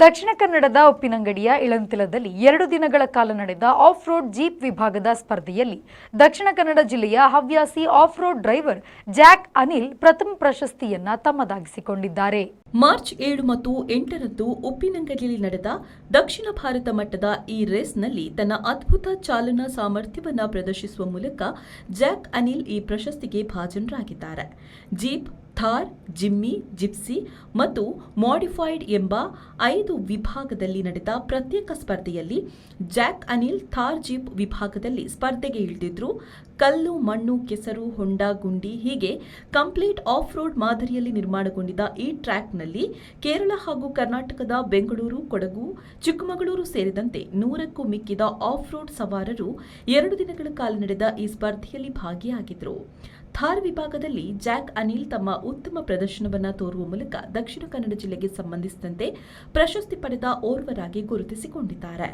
ದಕ್ಷಿಣ ಕನ್ನಡದ ಉಪ್ಪಿನಂಗಡಿಯ ಇಳಂತಿಲದಲ್ಲಿ 2 ದಿನಗಳ ಕಾಲ ನಡೆದ ಆಫ್ ರೋಡ್ ಜೀಪ್ ವಿಭಾಗದ ಸ್ಪರ್ಧೆಯಲ್ಲಿ ದಕ್ಷಿಣ ಕನ್ನಡ ಜಿಲ್ಲೆಯ ಹವ್ಯಾಸಿ of road driver Jack Anil ಪ್ರಥಮ ಪ್ರಶಸ್ತಿಯನ್ನ ತಮ್ಮದಾಗಿಸಿಕೊಂಡಿದ್ದಾರೆ. ಮಾರ್ಚ್ 7 ಮತ್ತು 8ರಂದು ಉಪ್ಪಿನಂಗಡಿಯಲ್ಲಿ ನಡೆದ ದಕ್ಷಿಣ ಭಾರತ ಮಟ್ಟದ ಈ ರೇಸ್ನಲ್ಲಿ ತನ್ನ ಅದ್ಭುತ ಚಾಲನಾ ಸಾಮರ್ಥ್ಯವನ್ನು ಪ್ರದರ್ಶಿಸುವ ಮೂಲಕ ಜಾಕ್ ಅನಿಲ್ ಈ ಪ್ರಶಸ್ತಿಗೆ ಭಾಜನರಾಗಿದ್ದಾರೆ. ಜೀಪ್, ಥಾರ್, ಜಿಮ್ಮಿ, ಜಿಪ್ಸಿ ಮತ್ತು ಮಾಡಿಫೈಡ್ ಎಂಬ 5 ವಿಭಾಗದಲ್ಲಿ ನಡೆದ ಪ್ರತ್ಯೇಕ ಸ್ಪರ್ಧೆಯಲ್ಲಿ ಜಾಕ್ ಅನಿಲ್ ಥಾರ್ ಜೀಪ್ ವಿಭಾಗದಲ್ಲಿ ಸ್ಪರ್ಧೆಗೆ ಇಳಿದಿದ್ರು. ಕಲ್ಲು, ಮಣ್ಣು, ಕೆಸರು, ಹೊಂಡ, ಗುಂಡಿ ಹೀಗೆ ಕಂಪ್ಲೀಟ್ ಆಫ್ ರೋಡ್ ಮಾದರಿಯಲ್ಲಿ ನಿರ್ಮಾಣಗೊಂಡಿದ್ದ ಈ ಟ್ರ್ಯಾಕ್ನಲ್ಲಿ ಕೇರಳ ಹಾಗೂ ಕರ್ನಾಟಕದ ಬೆಂಗಳೂರು, ಕೊಡಗು, ಚಿಕ್ಕಮಗಳೂರು ಸೇರಿದಂತೆ 100ಕ್ಕೂ ಮಿಕ್ಕಿದ ಆಫ್ ರೋಡ್ ಸವಾರರು 2 ದಿನಗಳ ಕಾಲ ನಡೆದ ಈ ಸ್ಪರ್ಧೆಯಲ್ಲಿ ಭಾಗಿಯಾಗಿದ್ದರು. ಥಾರ್ ವಿಭಾಗದಲ್ಲಿ ಜಾಕ್ ಅನಿಲ್ ತಮ್ಮ ಉತ್ತಮ ಪ್ರದರ್ಶನವನ್ನು ತೋರುವ ಮೂಲಕ ದಕ್ಷಿಣ ಕನ್ನಡ ಜಿಲ್ಲೆಗೆ ಸಂಬಂಧಿಸಿದಂತೆ ಪ್ರಶಸ್ತಿ ಪಡೆದ ಓರ್ವರಾಗಿ ಗುರುತಿಸಿಕೊಂಡಿದ್ದಾರೆ.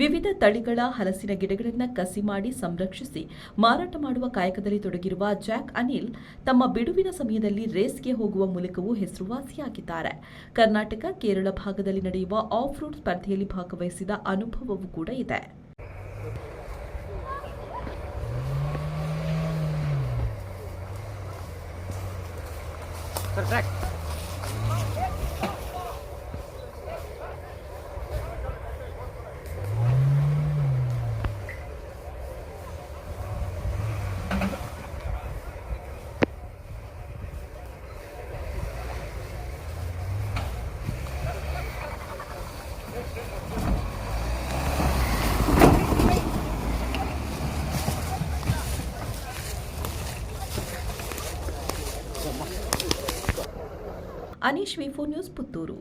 ವಿವಿಧ ತಳಿಗಳ ಹಲಸಿನ ಗಿಡಗಳನ್ನು ಕಸಿ ಮಾಡಿ ಸಂರಕ್ಷಿಸಿ ಮಾರಾಟ ಮಾಡುವ ಕಾಯಕದಲ್ಲಿ ತೊಡಗಿರುವ ಜಾಕ್ ಅನಿಲ್ ತಮ್ಮ ಬಿಡುವಿನ ಸಮಯದಲ್ಲಿ ರೇಸ್ಗೆ ಹೋಗುವ ಮೂಲಕವೂ ಹೆಸರುವಾಸಿಯಾಗಿದ್ದಾರೆ. ಕರ್ನಾಟಕ, ಕೇರಳ ಭಾಗದಲ್ಲಿ ನಡೆಯುವ ಆಫ್ ರೋಡ್ ಸ್ಪರ್ಧೆಯಲ್ಲಿ ಭಾಗವಹಿಸಿದ ಅನುಭವವೂ ಕೂಡ ಇದೆ. Aneesh V4 news, Puttur.